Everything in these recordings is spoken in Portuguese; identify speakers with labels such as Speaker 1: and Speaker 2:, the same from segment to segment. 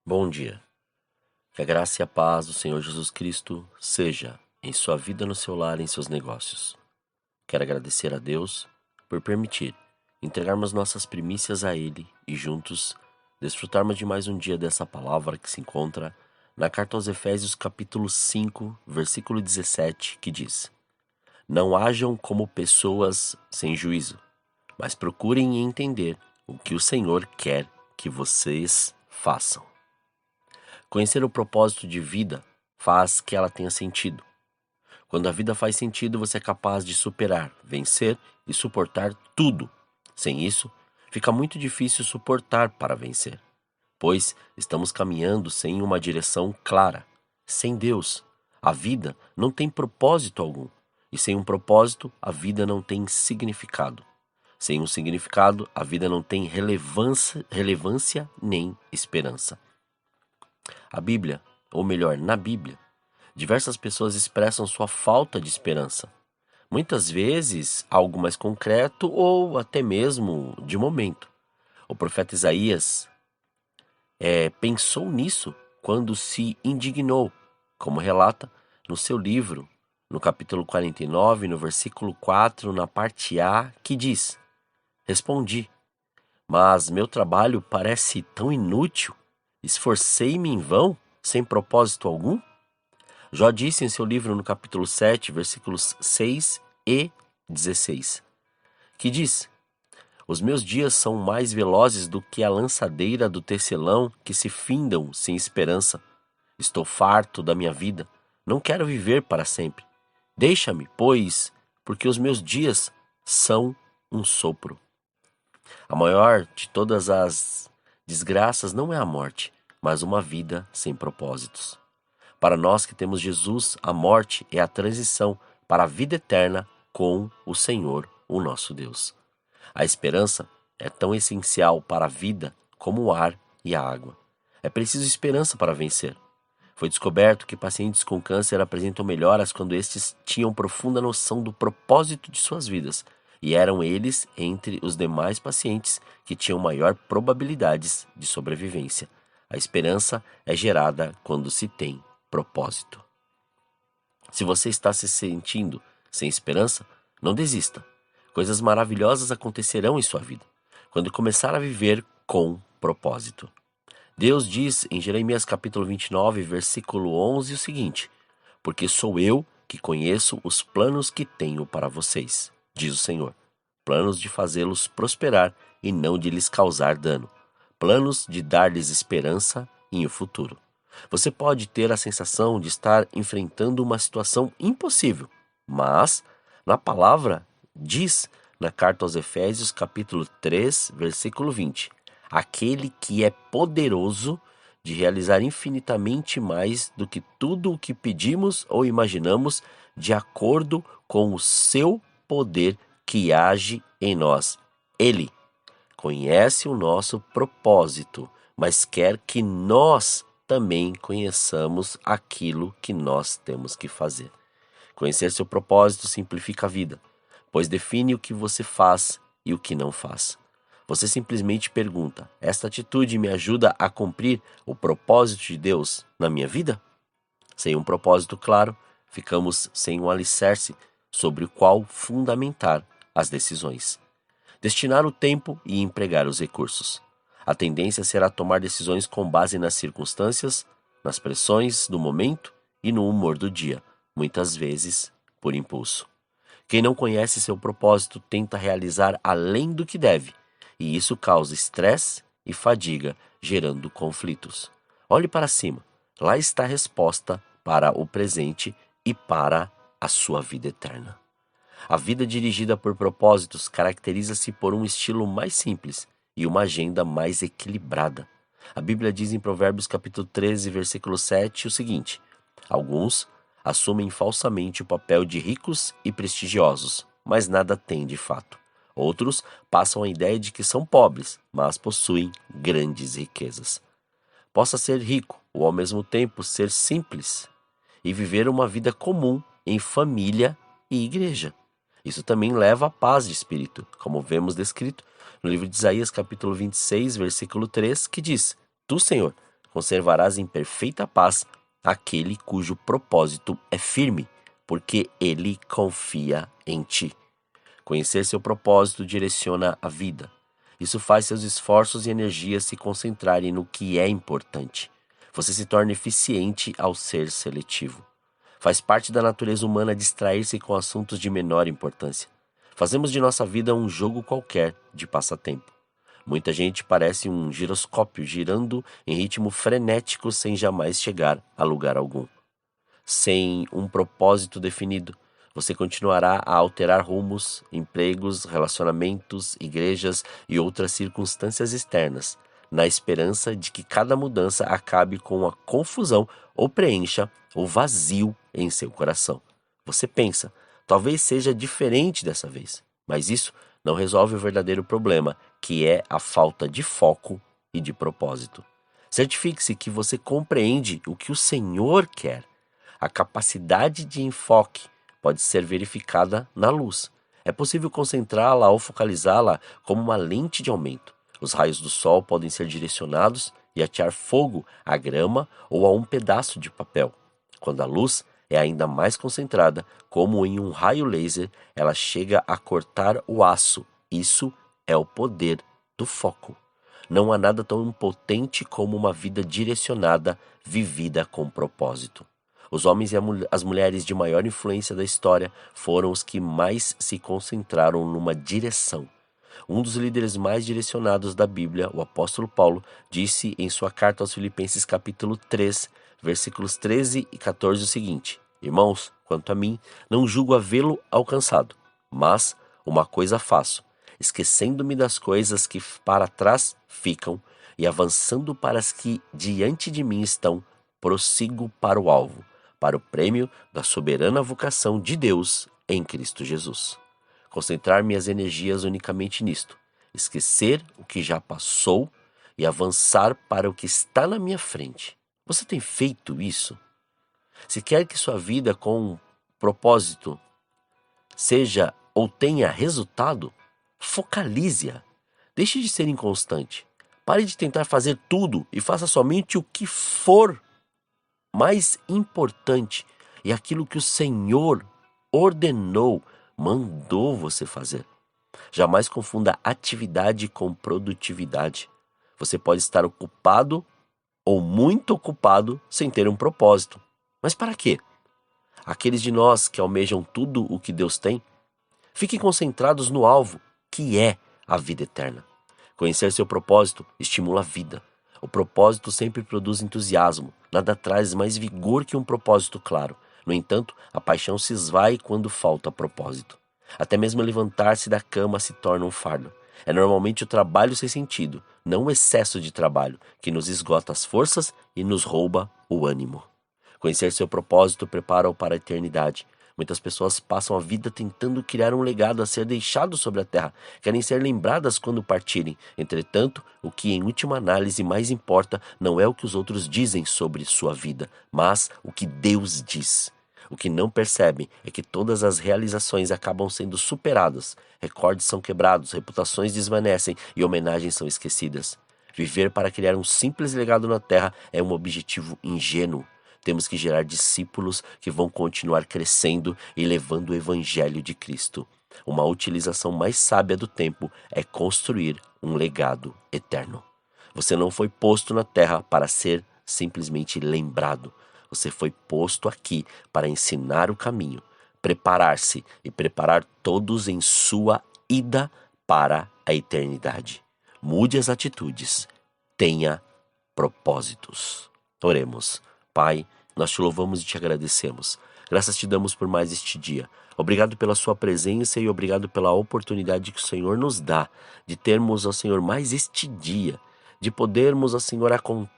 Speaker 1: Bom dia. Que a graça e a paz do Senhor Jesus Cristo seja em sua vida, no seu lar e em seus negócios. Quero agradecer a Deus por permitir entregarmos nossas primícias a Ele e juntos desfrutarmos de mais um dia dessa palavra que se encontra na carta aos Efésios capítulo 5, versículo 17, que diz: Não hajam como pessoas sem juízo, mas procurem entender o que o Senhor quer que vocês façam. Conhecer o propósito de vida faz que ela tenha sentido. Quando a vida faz sentido, você é capaz de superar, vencer e suportar tudo. Sem isso, fica muito difícil suportar para vencer, pois estamos caminhando sem uma direção clara. Sem Deus, a vida não tem propósito algum, e sem um propósito, a vida não tem significado. Sem um significado, a vida não tem relevância nem esperança. A Bíblia, ou melhor, na Bíblia, diversas pessoas expressam sua falta de esperança. Muitas vezes, algo mais concreto ou até mesmo de momento. O profeta Isaías pensou nisso quando se indignou, como relata no seu livro, no capítulo 49, no versículo 4, na parte A, que diz: Respondi, mas meu trabalho parece tão inútil, esforcei-me em vão, sem propósito algum? Jó disse em seu livro no capítulo 7, versículos 6 e 16, que diz: Os meus dias são mais velozes do que a lançadeira do tecelão que se findam sem esperança. Estou farto da minha vida, não quero viver para sempre. Deixa-me, pois, porque os meus dias são um sopro. A maior de todas as desgraças não é a morte, mas uma vida sem propósitos. Para nós que temos Jesus, a morte é a transição para a vida eterna com o Senhor, o nosso Deus. A esperança é tão essencial para a vida como o ar e a água. É preciso esperança para vencer. Foi descoberto que pacientes com câncer apresentam melhoras quando estes tinham profunda noção do propósito de suas vidas, e eram eles entre os demais pacientes que tinham maior probabilidades de sobrevivência. A esperança é gerada quando se tem propósito. Se você está se sentindo sem esperança, não desista. Coisas maravilhosas acontecerão em sua vida quando começar a viver com propósito. Deus diz em Jeremias capítulo 29, versículo 11 o seguinte: Porque sou eu que conheço os planos que tenho para vocês, diz o Senhor, planos de fazê-los prosperar e não de lhes causar dano, planos de dar-lhes esperança em o futuro. Você pode ter a sensação de estar enfrentando uma situação impossível, mas na palavra diz na carta aos Efésios, capítulo 3, versículo 20: Aquele que é poderoso de realizar infinitamente mais do que tudo o que pedimos ou imaginamos, de acordo com o seu poder que age em nós. Ele conhece o nosso propósito, mas quer que nós também conheçamos aquilo que nós temos que fazer. Conhecer seu propósito simplifica a vida, pois define o que você faz e o que não faz. Você simplesmente pergunta: esta atitude me ajuda a cumprir o propósito de Deus na minha vida? Sem um propósito claro, ficamos sem um alicerce sobre o qual fundamentar as decisões. Destinar o tempo e empregar os recursos. A tendência será tomar decisões com base nas circunstâncias, nas pressões do momento e no humor do dia, muitas vezes por impulso. Quem não conhece seu propósito tenta realizar além do que deve, e isso causa estresse e fadiga, gerando conflitos. Olhe para cima, lá está a resposta para o presente e para a sua vida eterna. A vida dirigida por propósitos caracteriza-se por um estilo mais simples e uma agenda mais equilibrada. A Bíblia diz em Provérbios capítulo 13, versículo 7 o seguinte: Alguns assumem falsamente o papel de ricos e prestigiosos, mas nada têm de fato. Outros passam a ideia de que são pobres, mas possuem grandes riquezas. Possa ser rico ou ao mesmo tempo ser simples e viver uma vida comum em família e igreja. Isso também leva à paz de espírito, como vemos descrito no livro de Isaías, capítulo 26, versículo 3, que diz: Tu, Senhor, conservarás em perfeita paz aquele cujo propósito é firme, porque ele confia em ti. Conhecer seu propósito direciona a vida. Isso faz seus esforços e energias se concentrarem no que é importante. Você se torna eficiente ao ser seletivo. Faz parte da natureza humana distrair-se com assuntos de menor importância. Fazemos de nossa vida um jogo qualquer de passatempo. Muita gente parece um giroscópio girando em ritmo frenético sem jamais chegar a lugar algum. Sem um propósito definido, você continuará a alterar rumos, empregos, relacionamentos, igrejas e outras circunstâncias externas, na esperança de que cada mudança acabe com a confusão ou preencha o vazio em seu coração. Você pensa, talvez seja diferente dessa vez, mas isso não resolve o verdadeiro problema, que é a falta de foco e de propósito. Certifique-se que você compreende o que o Senhor quer. A capacidade de enfoque pode ser verificada na luz. É possível concentrá-la ou focalizá-la como uma lente de aumento. Os raios do sol podem ser direcionados e atear fogo à grama ou a um pedaço de papel. Quando a luz é ainda mais concentrada, como em um raio laser, ela chega a cortar o aço. Isso é o poder do foco. Não há nada tão impotente como uma vida direcionada, vivida com propósito. Os homens e as mulheres de maior influência da história foram os que mais se concentraram numa direção. Um dos líderes mais direcionados da Bíblia, o apóstolo Paulo, disse em sua carta aos Filipenses capítulo 3, versículos 13 e 14 o seguinte: Irmãos, quanto a mim, não julgo havê-lo alcançado, mas uma coisa faço, esquecendo-me das coisas que para trás ficam e avançando para as que diante de mim estão, prossigo para o alvo, para o prêmio da soberana vocação de Deus em Cristo Jesus. Concentrar minhas energias unicamente nisto, esquecer o que já passou e avançar para o que está na minha frente. Você tem feito isso? Se quer que sua vida com propósito seja ou tenha resultado, focalize-a. Deixe de ser inconstante. Pare de tentar fazer tudo e faça somente o que for mais importante e aquilo que o Senhor ordenou, mandou você fazer. Jamais confunda atividade com produtividade. Você pode estar ocupado ou muito ocupado sem ter um propósito. Mas para quê? Aqueles de nós que almejam tudo o que Deus tem, fiquem concentrados no alvo, que é a vida eterna. Conhecer seu propósito estimula a vida. O propósito sempre produz entusiasmo. Nada traz mais vigor que um propósito claro. No entanto, a paixão se esvai quando falta propósito. Até mesmo levantar-se da cama se torna um fardo. É normalmente o trabalho sem sentido, não o excesso de trabalho, que nos esgota as forças e nos rouba o ânimo. Conhecer seu propósito prepara-o para a eternidade. Muitas pessoas passam a vida tentando criar um legado a ser deixado sobre a terra. Querem ser lembradas quando partirem. Entretanto, o que em última análise mais importa não é o que os outros dizem sobre sua vida, mas o que Deus diz. O que não percebem é que todas as realizações acabam sendo superadas. Recordes são quebrados, reputações desvanecem e homenagens são esquecidas. Viver para criar um simples legado na terra é um objetivo ingênuo. Temos que gerar discípulos que vão continuar crescendo e levando o Evangelho de Cristo. Uma utilização mais sábia do tempo é construir um legado eterno. Você não foi posto na terra para ser simplesmente lembrado. Você foi posto aqui para ensinar o caminho, preparar-se e preparar todos em sua ida para a eternidade. Mude as atitudes. Tenha propósitos. Oremos. Pai, nós te louvamos e te agradecemos. Graças te damos por mais este dia. Obrigado pela sua presença e obrigado pela oportunidade que o Senhor nos dá de termos, ó Senhor, mais este dia, de podermos, ó Senhor,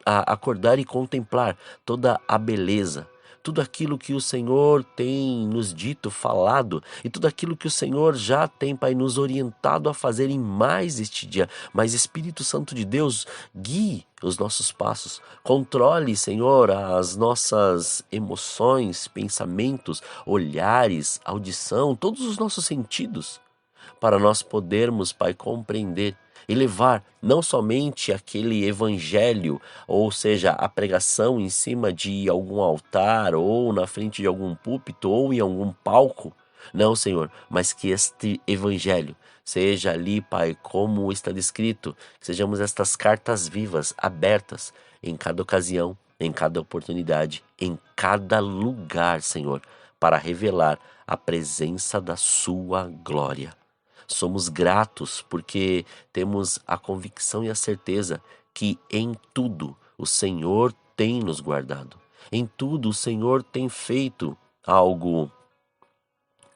Speaker 1: acordar e contemplar toda a beleza, tudo aquilo que o Senhor tem nos dito, falado, e tudo aquilo que o Senhor já tem, Pai, nos orientado a fazer em mais este dia. Mas Espírito Santo de Deus, guie os nossos passos, controle, Senhor, as nossas emoções, pensamentos, olhares, audição, todos os nossos sentidos, para nós podermos, Pai, compreender e levar não somente aquele evangelho, ou seja, a pregação em cima de algum altar, ou na frente de algum púlpito, ou em algum palco, não, Senhor, mas que este evangelho seja ali, Pai, como está descrito, que sejamos estas cartas vivas, abertas, em cada ocasião, em cada oportunidade, em cada lugar, Senhor, para revelar a presença da Sua glória. Somos gratos porque temos a convicção e a certeza que em tudo o Senhor tem nos guardado. Em tudo o Senhor tem feito algo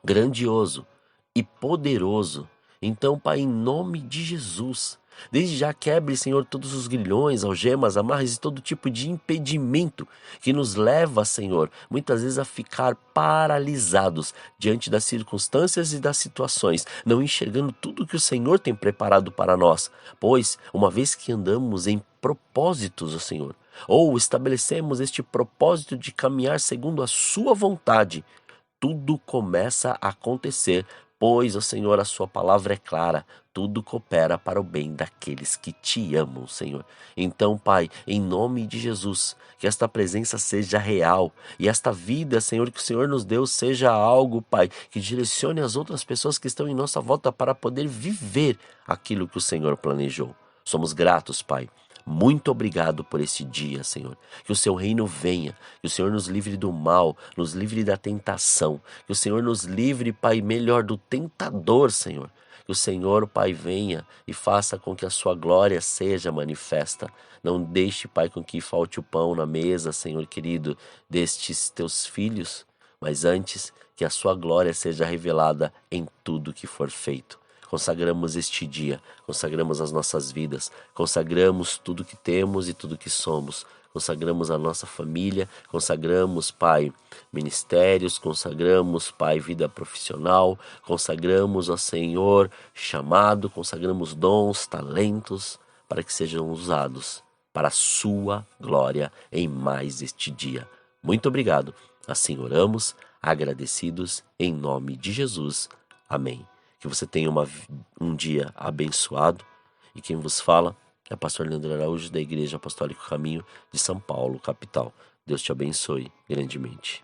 Speaker 1: grandioso e poderoso. Então, Pai, em nome de Jesus, desde já quebre, Senhor, todos os grilhões, algemas, amarres e todo tipo de impedimento que nos leva, Senhor, muitas vezes a ficar paralisados diante das circunstâncias e das situações, não enxergando tudo que o Senhor tem preparado para nós. Pois, uma vez que andamos em propósitos, ó Senhor, ou estabelecemos este propósito de caminhar segundo a Sua vontade, tudo começa a acontecer, pois, ó Senhor, a sua palavra é clara, tudo coopera para o bem daqueles que te amam, Senhor. Então, Pai, em nome de Jesus, que esta presença seja real e esta vida, Senhor, que o Senhor nos deu seja algo, Pai, que direcione as outras pessoas que estão em nossa volta para poder viver aquilo que o Senhor planejou. Somos gratos, Pai. Muito obrigado por esse dia, Senhor. Que o seu reino venha, que o Senhor nos livre do mal, nos livre da tentação, que o Senhor nos livre, Pai, melhor do tentador, Senhor. Que o Senhor, Pai, venha e faça com que a sua glória seja manifesta. Não deixe, Pai, com que falte o pão na mesa, Senhor querido, destes teus filhos, mas antes que a sua glória seja revelada em tudo que for feito. Consagramos este dia, consagramos as nossas vidas, consagramos tudo que temos e tudo que somos, consagramos a nossa família, consagramos, Pai, ministérios, consagramos, Pai, vida profissional, consagramos, ó Senhor, chamado, consagramos dons, talentos, para que sejam usados para a sua glória em mais este dia. Muito obrigado. Assim oramos, agradecidos, em nome de Jesus. Amém. Que você tenha um dia abençoado. E quem vos fala é o pastor Leandro Araújo, da Igreja Apostólica Caminho de São Paulo, capital. Deus te abençoe grandemente.